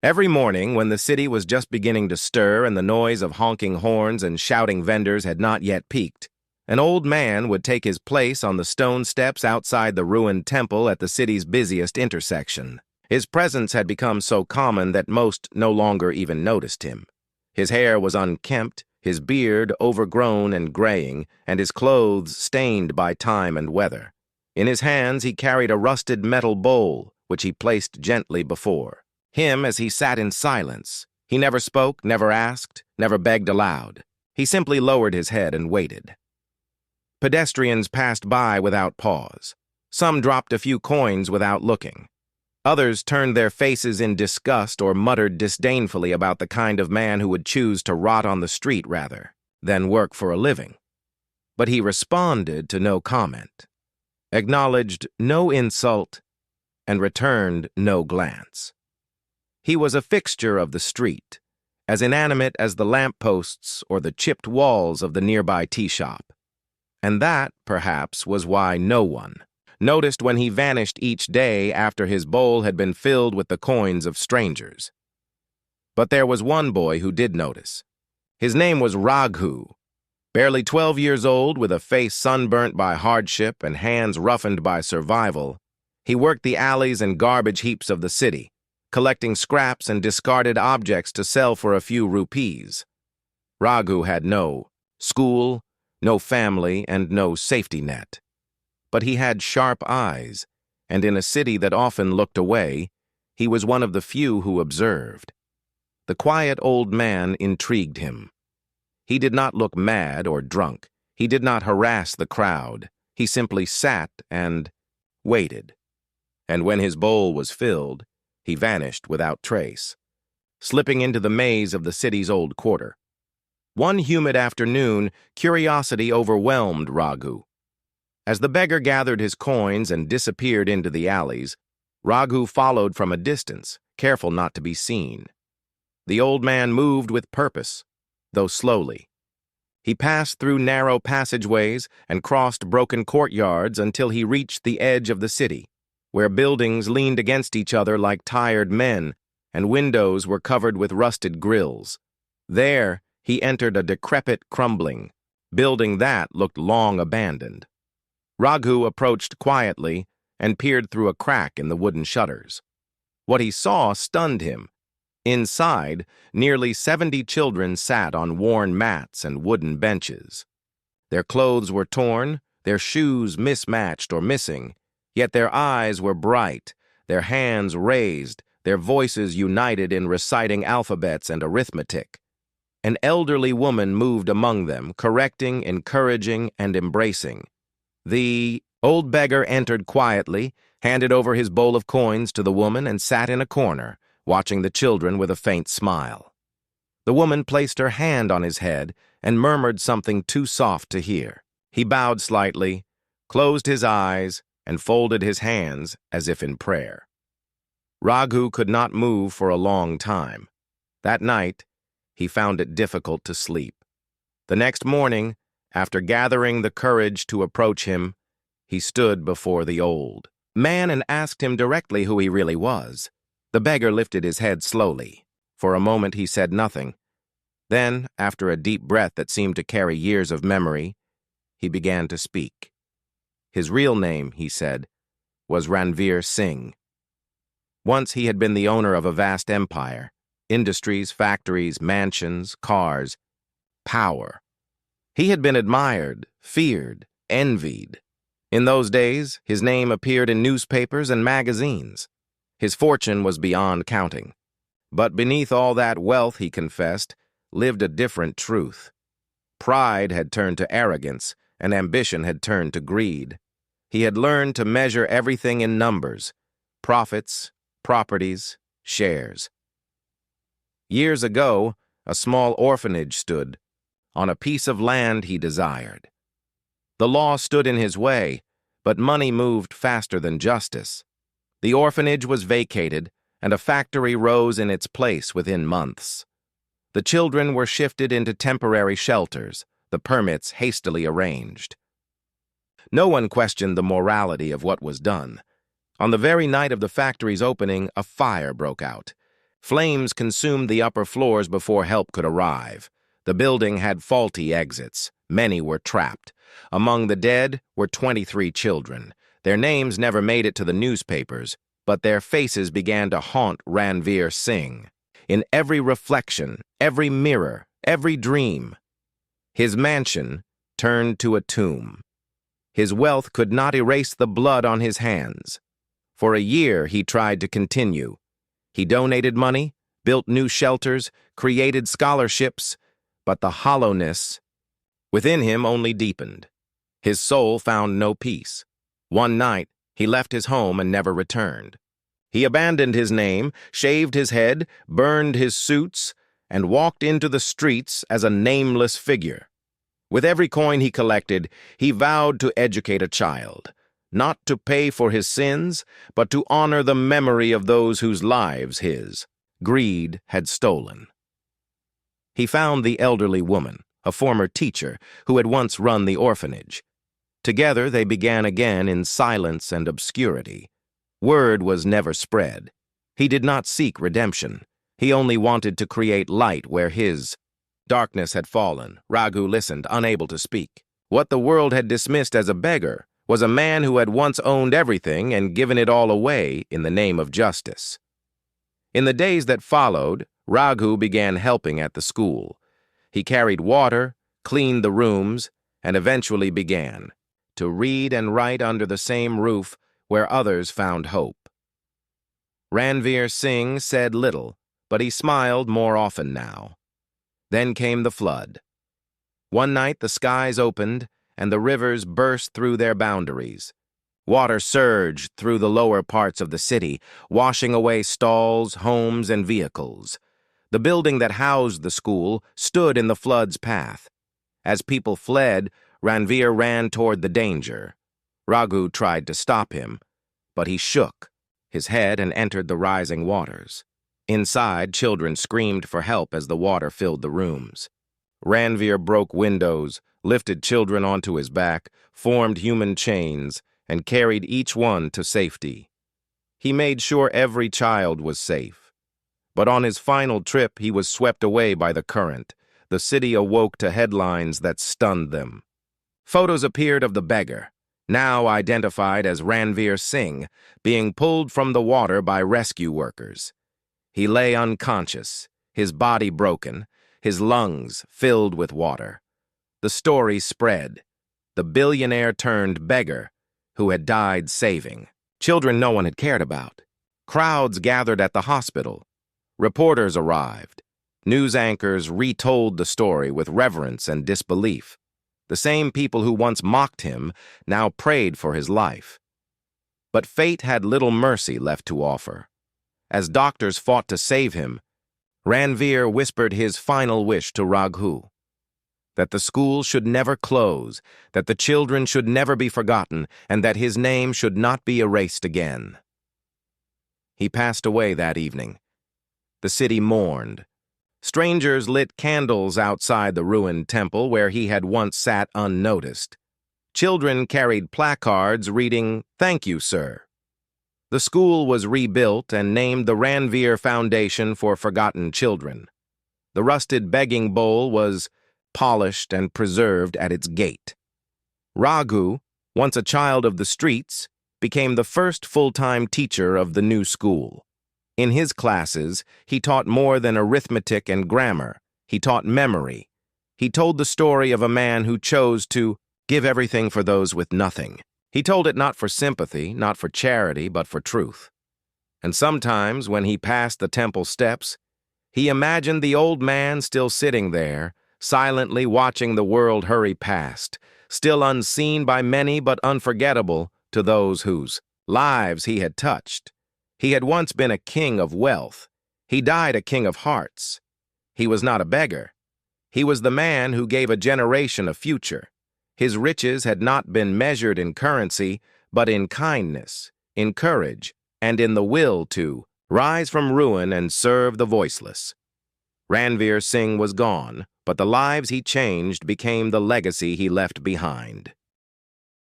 Every morning, when the city was just beginning to stir and the noise of honking horns and shouting vendors had not yet peaked, an old man would take his place on the stone steps outside the ruined temple at the city's busiest intersection. His presence had become so common that most no longer even noticed him. His hair was unkempt, his beard overgrown and graying, and his clothes stained by time and weather. In his hands he carried a rusted metal bowl, which he placed gently before him as he sat in silence. He never spoke, never asked, never begged aloud. He simply lowered his head and waited. Pedestrians passed by without pause. Some dropped a few coins without looking. Others turned their faces in disgust or muttered disdainfully about the kind of man who would choose to rot on the street rather than work for a living. But he responded to no comment, acknowledged no insult, and returned no glance. He was a fixture of the street, as inanimate as the lampposts or the chipped walls of the nearby tea shop. And that, perhaps, was why no one noticed when he vanished each day after his bowl had been filled with the coins of strangers. But there was one boy who did notice. His name was Raghu. Barely 12 years old, with a face sunburnt by hardship and hands roughened by survival, he worked the alleys and garbage heaps of the city, collecting scraps and discarded objects to sell for a few rupees. Raghu had no school, no family, and no safety net. But he had sharp eyes, and in a city that often looked away, he was one of the few who observed. The quiet old man intrigued him. He did not look mad or drunk. He did not harass the crowd. He simply sat and waited. And when his bowl was filled, he vanished without trace, slipping into the maze of the city's old quarter. One humid afternoon, curiosity overwhelmed Raghu. As the beggar gathered his coins and disappeared into the alleys, Raghu followed from a distance, careful not to be seen. The old man moved with purpose, though slowly. He passed through narrow passageways and crossed broken courtyards until he reached the edge of the city, where buildings leaned against each other like tired men, and windows were covered with rusted grills. There, he entered a decrepit, crumbling building that looked long abandoned. Raghu approached quietly and peered through a crack in the wooden shutters. What he saw stunned him. Inside, nearly 70 children sat on worn mats and wooden benches. Their clothes were torn, their shoes mismatched or missing, yet their eyes were bright, their hands raised, their voices united in reciting alphabets and arithmetic. An elderly woman moved among them, correcting, encouraging, and embracing. The old beggar entered quietly, handed over his bowl of coins to the woman, and sat in a corner, watching the children with a faint smile. The woman placed her hand on his head and murmured something too soft to hear. He bowed slightly, closed his eyes, and folded his hands as if in prayer. Raghu could not move for a long time. That night, he found it difficult to sleep. The next morning, after gathering the courage to approach him, he stood before the old man and asked him directly who he really was. The beggar lifted his head slowly. For a moment he said nothing. Then, after a deep breath that seemed to carry years of memory, he began to speak. His real name, he said, was Ranveer Singh. Once he had been the owner of a vast empire, industries, factories, mansions, cars, power. He had been admired, feared, envied. In those days, his name appeared in newspapers and magazines. His fortune was beyond counting. But beneath all that wealth, he confessed, lived a different truth. Pride had turned to arrogance, and ambition had turned to greed. He had learned to measure everything in numbers: profits, properties, shares. Years ago, a small orphanage stood on a piece of land he desired. The law stood in his way, but money moved faster than justice. The orphanage was vacated, and a factory rose in its place within months. The children were shifted into temporary shelters, the permits hastily arranged. No one questioned the morality of what was done. On the very night of the factory's opening, a fire broke out. Flames consumed the upper floors before help could arrive. The building had faulty exits. Many were trapped. Among the dead were 23 children. Their names never made it to the newspapers, but their faces began to haunt Ranveer Singh. In every reflection, every mirror, every dream, his mansion turned to a tomb. His wealth could not erase the blood on his hands. For a year he tried to continue. He donated money, built new shelters, created scholarships, but the hollowness within him only deepened. His soul found no peace. One night, he left his home and never returned. He abandoned his name, shaved his head, burned his suits, and walked into the streets as a nameless figure. With every coin he collected, he vowed to educate a child, not to pay for his sins, but to honor the memory of those whose lives his greed had stolen. He found the elderly woman, a former teacher who had once run the orphanage. Together they began again in silence and obscurity. Word was never spread. He did not seek redemption. He only wanted to create light where his darkness had fallen. Raghu listened, unable to speak. What the world had dismissed as a beggar was a man who had once owned everything and given it all away in the name of justice. In the days that followed, Raghu began helping at the school. He carried water, cleaned the rooms, and eventually began to read and write under the same roof where others found hope. Ranveer Singh said little, but he smiled more often now. Then came the flood. One night the skies opened and the rivers burst through their boundaries. Water surged through the lower parts of the city, washing away stalls, homes, and vehicles. The building that housed the school stood in the flood's path. As people fled, Ranveer ran toward the danger. Raghu tried to stop him, but he shook his head and entered the rising waters. Inside, children screamed for help as the water filled the rooms. Ranveer broke windows, lifted children onto his back, formed human chains, and carried each one to safety. He made sure every child was safe. But on his final trip, he was swept away by the current. The city awoke to headlines that stunned them. Photos appeared of the beggar, now identified as Ranveer Singh, being pulled from the water by rescue workers. He lay unconscious, his body broken, his lungs filled with water. The story spread. The billionaire turned beggar who had died saving. Children no one had cared about. Crowds gathered at the hospital. Reporters arrived. News anchors retold the story with reverence and disbelief. The same people who once mocked him now prayed for his life. But fate had little mercy left to offer. As doctors fought to save him, Ranveer whispered his final wish to Raghu, that the school should never close, that the children should never be forgotten, and that his name should not be erased again. He passed away that evening. The city mourned. Strangers lit candles outside the ruined temple where he had once sat unnoticed. Children carried placards reading, "Thank you, sir." The school was rebuilt and named the Ranveer Foundation for Forgotten Children. The rusted begging bowl was polished and preserved at its gate. Raghu, once a child of the streets, became the first full-time teacher of the new school. In his classes, he taught more than arithmetic and grammar. He taught memory. He told the story of a man who chose to give everything for those with nothing. He told it not for sympathy, not for charity, but for truth. And sometimes, when he passed the temple steps, he imagined the old man still sitting there, silently watching the world hurry past, still unseen by many but unforgettable to those whose lives he had touched. He had once been a king of wealth. He died a king of hearts. He was not a beggar. He was the man who gave a generation a future. His riches had not been measured in currency, but in kindness, in courage, and in the will to rise from ruin and serve the voiceless. Ranveer Singh was gone, but the lives he changed became the legacy he left behind.